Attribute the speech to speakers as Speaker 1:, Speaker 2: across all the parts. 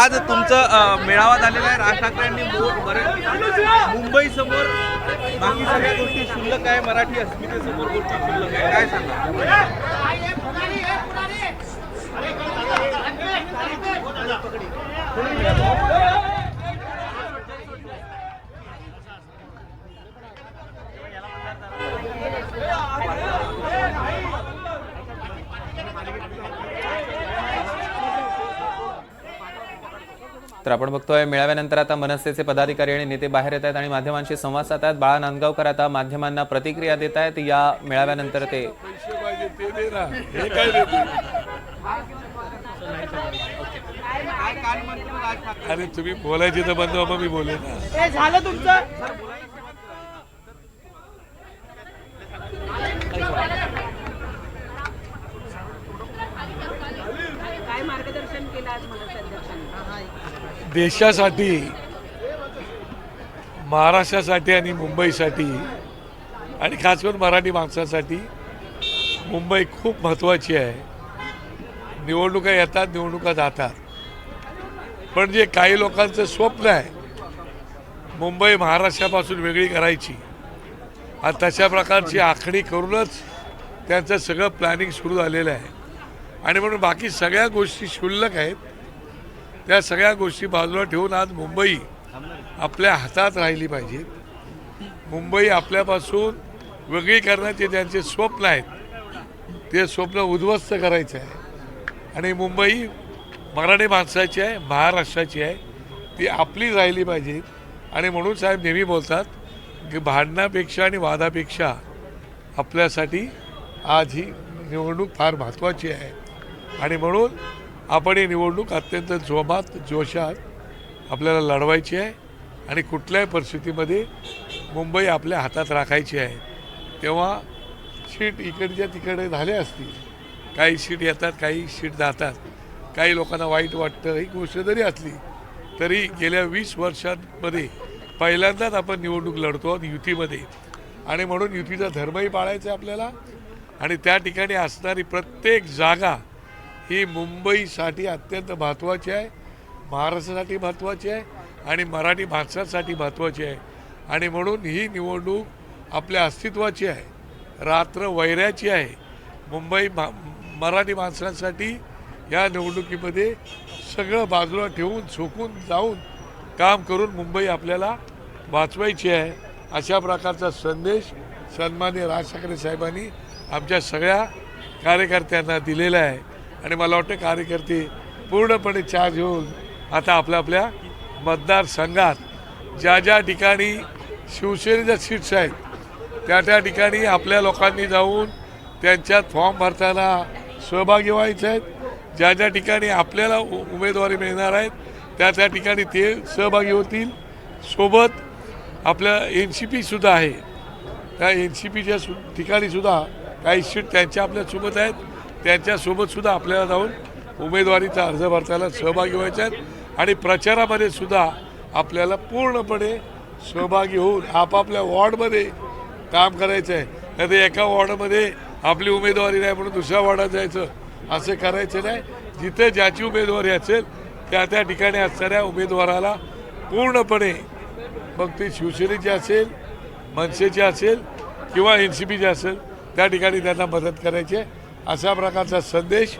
Speaker 1: आज तुमचं मेळावा झालेला आहे. राज ठाकरेंनी मुंबई समोर बाकी सगळ्या गोष्टी शुल्लक आहे, मराठी अस्मितेसमोर गोष्टी शुल्लक आहे, काय सांगा?
Speaker 2: तर आपण बघतोय मेळाव्यानंतर आता मनसेचे पदाधिकारी आणि नेते बाहेर येत आहेत आणि माध्यमांशी संवाद साधतात. बाळा नांदगावकर आता माध्यमांना प्रतिक्रिया देत आहेत या मेळाव्यानंतर. ते
Speaker 3: अरे तुम्ही बोलायचे तर बंद बाबा, मी बोले ना.
Speaker 1: झालं तुमचं.
Speaker 3: देशासाठी, महाराष्ट्रासाठी आणि मुंबईसाठी आणि खास करून मराठी माणसासाठी मुंबई खूप महत्त्वाची आहे. निवडणुका येतात, निवडणुका जातात, पण जे काही लोकांचं स्वप्न आहे मुंबई महाराष्ट्रापासून वेगळी करायची, आणि तशा प्रकारची आखणी करूनच त्यांचं सगळं प्लॅनिंग सुरू झालेलं आहे. आणि म्हणून बाकी सगळ्या गोष्टी क्षुल्लक आहेत, त्या सगळ्या गोष्टी बाजूला ठेवून आज मुंबई आपल्या हातात राहिली पाहिजे. मुंबई आपल्यापासून वेगळी करण्याचे त्यांचे स्वप्न आहेत, ते स्वप्न उद्ध्वस्त करायचं आहे. आणि मुंबई मराठी माणसाची आहे, महाराष्ट्राची आहे, ती आपली राहिली पाहिजे. आणि म्हणून साहेब नेहमी बोलतात की भांडणापेक्षा आणि वादापेक्षा आपल्यासाठी आज ही निवडणूक फार महत्त्वाची आहे. आणि म्हणून आपण ही निवडणूक अत्यंत जोमात, जोशात आपल्याला लढवायची आहे आणि कुठल्याही परिस्थितीमध्ये मुंबई आपल्या हातात राखायची आहे. तेव्हा सीट इकडच्या तिकडे झाल्या असतील, काही सीट येतात, काही सीट जातात, काही लोकांना वाईट वाटतं, ही गोष्ट जरी असली तरी गेल्या 20 वर्षांमध्ये पहिल्यांदाच आपण निवडणूक लढतो युतीमध्ये. आणि म्हणून युतीचा धर्मही पाळायचा आहे आपल्याला. आणि त्या ठिकाणी असणारी प्रत्येक जागा ही मुंबईसाठी अत्यंत महत्त्वाची आहे, महाराष्ट्रासाठी महत्त्वाची आहे आणि मराठी माणसासाठी महत्त्वाची आहे. आणि म्हणून ही निवडणूक आपल्या अस्तित्वाची आहे, रात्र वैऱ्याची आहे. मुंबई मराठी माणसांसाठी या निवडणुकीमध्ये सगळं बाजूला ठेवून, झोकून जाऊन काम करून मुंबई आपल्याला वाचवायची आहे. अशा प्रकारचा संदेश सन्माननीय राज ठाकरे साहेबांनी आमच्या सगळ्या कार्यकर्त्यांना दिलेला आहे. आणि मला वाटतं कार्यकर्ते पूर्णपणे चार्ज होऊन आता आपल्या आपल्या मतदारसंघात ज्या ज्या ठिकाणी शिवसेनेच्या सीट्स आहेत त्या त्या ठिकाणी आपल्या लोकांनी जाऊन त्यांच्यात फॉर्म भरताना सहभागी व्हायचे आहेत. ज्या ज्या ठिकाणी आपल्याला उमेदवारी मिळणार आहेत त्या त्या ठिकाणी ते सहभागी होतील. सोबत आपल्या NCP सुद्धा आहे, त्या NCPच्या ठिकाणीसुद्धा काही सीट त्यांच्या आपल्यासोबत आहेत, त्यांच्यासोबतसुद्धा आपल्याला जाऊन उमेदवारीचा अर्ज भरताना सहभागी व्हायचे आहेत. आणि प्रचारामध्ये सुद्धा आपल्याला पूर्णपणे सहभागी होऊन आपापल्या वॉर्डमध्ये काम करायचं आहे. नाही तर एका वॉर्डमध्ये आपली उमेदवारी नाही म्हणून दुसऱ्या वॉर्डात जायचं, असं करायचं नाही. जिथे ज्याची उमेदवारी असेल त्या त्या ठिकाणी असणाऱ्या उमेदवाराला पूर्णपणे, मग ती शिवसेनेची असेल, मनसेची असेल किंवा NCPची असेल, त्या ठिकाणी त्यांना मदत करायची आहे. अशा प्रकारचा संदेश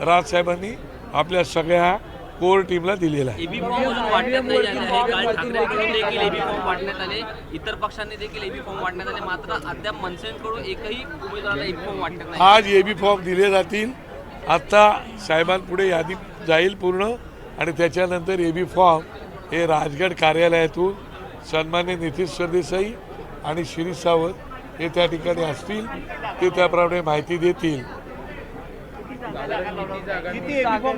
Speaker 3: राजसाहेबांनी आपल्या सगळ्या कोर टीमला दिलेला आहे.
Speaker 4: इतर पक्षांनी देखील एबी फॉर्म वाटण्यात आले, मात्र अद्याप मनसेकडून एकही उमेदवाराला एबी फॉर्म वाटण्यात नाही.
Speaker 3: आज एबी फॉर्म दिले जातील. आता साहेबांपुढे यादी जाईल पूर्ण आणि त्याच्यानंतर एबी फॉर्म हे राजगड कार्यालयातून सन्मान्य नितीश सरदेसाई आणि शिरीष सावंत हे त्या ठिकाणी असतील, ते त्याप्रमाणे माहिती देतील.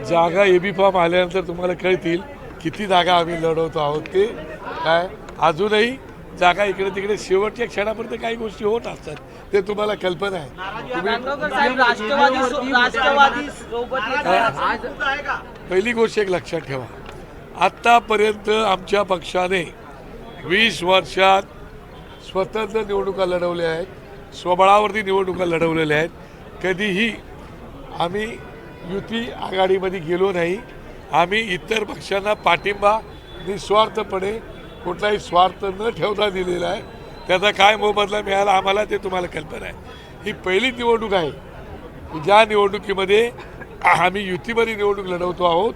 Speaker 3: जागा एबी फॉर्म आल्यानंतर तुम्हाला कळतील किती जागा आम्ही लढवतो आहोत. ते काय अजूनही जागा इकडे तिकडे शेवटच्या क्षणापर्यंत काही गोष्टी होत असतात, ते तुम्हाला कल्पना आहे. पहिली गोष्ट एक लक्षात ठेवा, आत्तापर्यंत आमच्या पक्षाने 20 वर्षात स्वतंत्र निवडणुका लढवल्या आहेत, स्वबळावरती निवडणुका लढवलेल्या आहेत. कधीही आम्ही युती आघाडीमध्ये गेलो नाही आम्ही इतर पक्षांना पाठिंबा निस्वार्थपणे कुठलाही स्वार्थ न ठेवता दिलेला आहे. त्याचा काय मोबदला मिळाला आम्हाला ते तुम्हाला कल्पना आहे. ही पहिली निवडणूक आहे की ज्या निवडणुकीमध्ये आम्ही युतीमध्ये निवडणूक लढवतो आहोत.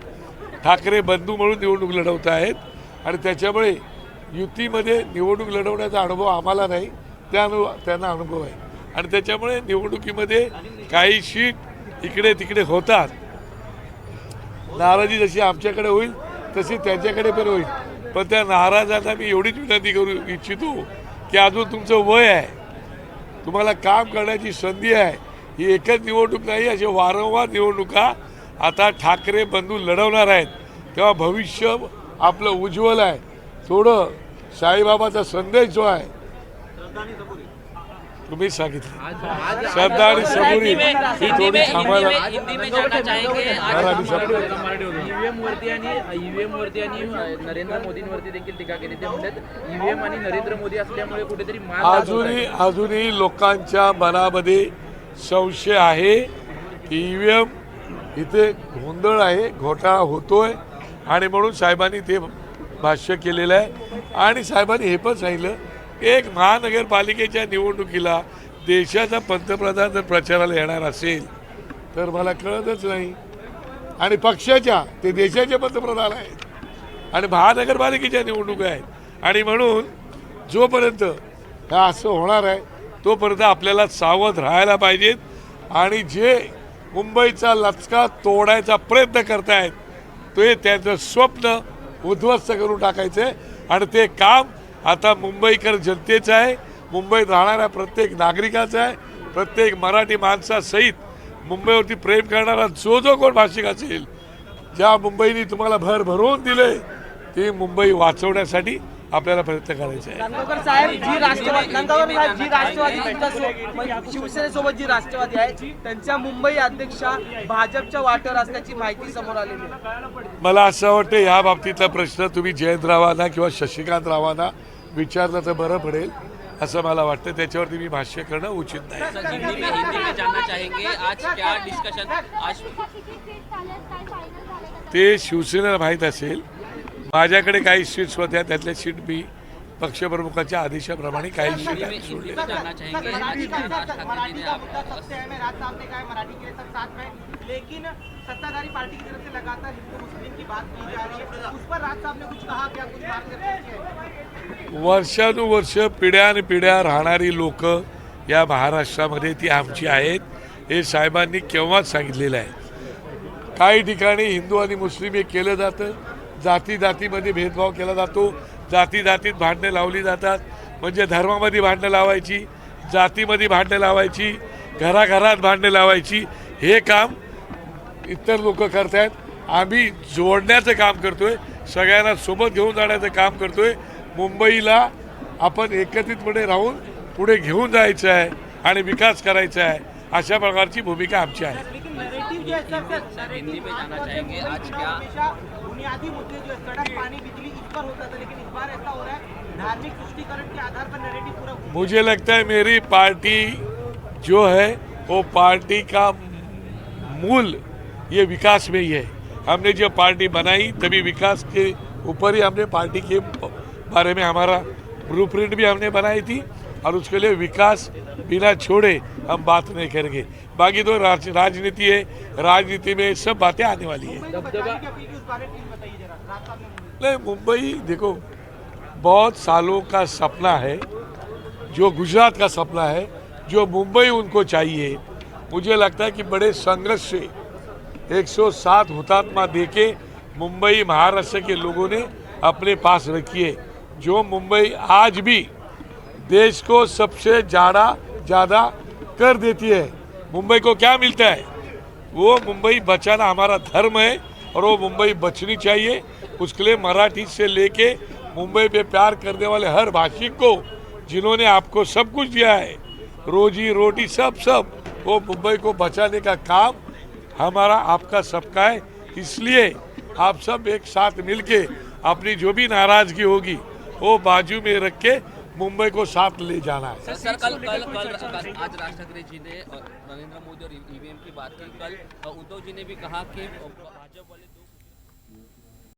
Speaker 3: ठाकरे बंधू म्हणून निवडणूक लढवत आहेत आणि त्याच्यामुळे युतीमध्ये निवडणूक लढवण्याचा अनुभव आम्हाला नाही, त्यांना अनुभव आहे आणि त्याच्यामुळे निवडणुकीमध्ये काही सीट इकडे तिकडे होतात. नाराजी जशी आमच्याकडे होईल तशी त्यांच्याकडे पण होईल. पण त्या नाराजांना मी एवढीच विनंती करू इच्छितो की अजून तुमचं वय आहे, तुम्हाला काम करण्याची संधी आहे. ही एकच निवडणूक नाही, अशी वारंवार निवडणुका आता ठाकरे बंधू लढवणार आहेत. तेव्हा भविष्य आपलं उज्ज्वल आहे. थोडं साईबाबाचा संदेश जो आहे तुम्ही सांगितलं, श्रद्धा आणि सबुरी ही थोडी थांबायला.
Speaker 4: हिंदी में जानना चाहेंगे
Speaker 5: ईव्हीएम वरती आणि नरेंद्र मोदींवरती देखील टीका केली. ते म्हणतात ईव्हीएम आणि नरेंद्र मोदी असल्यामुळे कुठेतरी
Speaker 3: अजूनही लोकांच्या मनामध्ये संशय आहे की ईव्हीएम इथे गोंधळ आहे, घोटाळा होतोय आणि म्हणून साहेबांनी ते भाष्य केलेलं आहे. आणि साहेबांनी हे पण सांगितलं एक महानगरपालिकेच्या निवडणुकीला देशाचा पंतप्रधान जर प्रचाराला येणार असेल तर मला कळतच नाही. आणि पक्षाच्या ते देशाचे पंतप्रधान आहेत आणि महानगरपालिकेच्या निवडणुका आहेत आणि म्हणून जोपर्यंत हे असं होणार आहे तोपर्यंत आपल्याला सावध राहायला पाहिजेत. आणि जे मुंबईचा लचका तोडायचा प्रयत्न करतायत ते त्यांचं स्वप्न उद्ध्वस्त करून टाकायचं आहे आणि ते काम आता मुंबईकर जनतेचं आहे, मुंबईत राहणाऱ्या प्रत्येक नागरिकाचं आहे. प्रत्येक मराठी माणसासहित मुंबईवरती प्रेम करणारा जो कोण भाषिक असेल, ज्या मुंबईने तुम्हाला भर भरून दिले ती मुंबई वाचवण्यासाठी आपल्याला प्रयत्न करायचे आहे.
Speaker 6: नांदगावकर साहेब जी राष्ट्रवादी शिवसेनेसोबत जी राष्ट्रवादी आहे त्यांच्या मुंबई अध्यक्षा भाजपच्या वाटेवर असल्याची माहिती समोर आलेली आहे.
Speaker 3: मला असं वाटतं ह्या बाबतीतला प्रश्न तुम्ही जयंतरावांना किंवा शशिकांत रावांना विचारलं तर बरं पडेल असं मला वाटतं. त्याच्यावरती मी भाष्य करणं उचित नाही.
Speaker 4: हिंदी में जानना चाहेंगे आज क्या डिस्कशन आज
Speaker 3: ते शिवसेनेला माहीत असेल. माझ्याकडे काही सीट्स होत्या, त्यातल्या सीट मी पक्षप्रमुखाच्या आदेशाप्रमाणे काही सीट सोडले.
Speaker 4: जानना चाहेंगे आज
Speaker 6: लेकिन सत्ताधारी पार्टी की तरफ से लगातार हिंदू मुस्लिम की बात की जा रही है, उस पर राज साहब ने कुछ कहा क्या, कुछ मार्गदर्शन?
Speaker 3: वर्षानुवर्ष पिढ्यानपिढ्या राहणारी लोक या महाराष्ट्रामध्ये ती आमची आहेत हे साहेबांनी केव्हाच सांगितलेलं आहे. काही ठिकाणी हिंदू आणि मुस्लिम हे केलं जातं, जाती जातीमध्ये भेदभाव केला जातो, जाती जातीत भांडणं लावली जातात. म्हणजे धर्मामध्ये भांडणं लावायची, जातीमध्ये भांडणं लावायची, घराघरात भांडणं लावायची, हे काम इतर लोक करतायत. आम्ही जोडण्याचं काम करतोय, सगळ्यांना सोबत घेऊन जाण्याचं काम करतोय. मुंबईला आपण एकत्रितपणे राहून पुढे घेऊन जायचं आहे आणि विकास करायचा आहे, अशा प्रकारची भूमिका आमची आहे.
Speaker 4: हिंदी में जानना चाहेंगे आज क्या
Speaker 6: बुनियादी मुद्दे जो सड़क पानी बिजली इस पर होता था, लेकिन इस बार ऐसा हो रहा है धार्मिक तुष्टिकरण के आधार पर नैरेटिव पूरा.
Speaker 3: मुझे लगता है मेरी पार्टी जो है वो पार्टी का मूल ये विकास में ही है. हमने जो पार्टी बनाई तभी विकास के ऊपर ही हमने पार्टी के बारे में हमारा ब्लूप्रिंट भी हमने बनाई थी और उसके लिए विकास बिना छोड़े हम बात नहीं करेंगे. बाकी तो राजनीति है, राजनीति में सब बातें आने वाली है. नहीं, मुंबई देखो बहुत सालों का सपना है, जो गुजरात का सपना है, जो मुंबई उनको चाहिए. मुझे लगता है कि बड़े संघर्ष से 107 हुतात्मा देके मुंबई महाराष्ट्र के लोगों ने अपने पास रखी है. जो मुंबई आज भी देश को सबसे ज़्यादा कर देती है. मुंबई को क्या मिलता है? वो मुंबई बचाना हमारा धर्म है और वो मुंबई बचनी चाहिए. उसके लिए मराठी से लेके मुंबई पे प्यार करने वाले हर भाषिक को, जिन्होंने आपको सब कुछ दिया है, रोजी रोटी सब, वो मुंबई को बचाने का काम हमारा आपका सबका है. इसलिए आप सब एक साथ मिलके अपनी जो भी नाराजगी होगी वो बाजू में रख के मुंबई को साथ ले जाना है.
Speaker 4: सर कल आज राज ठाकरे जी ने नरेंद्र मोदी और ईवीएम की बात की. कल उद्धव जी ने भी कहा कि भाजपा वाले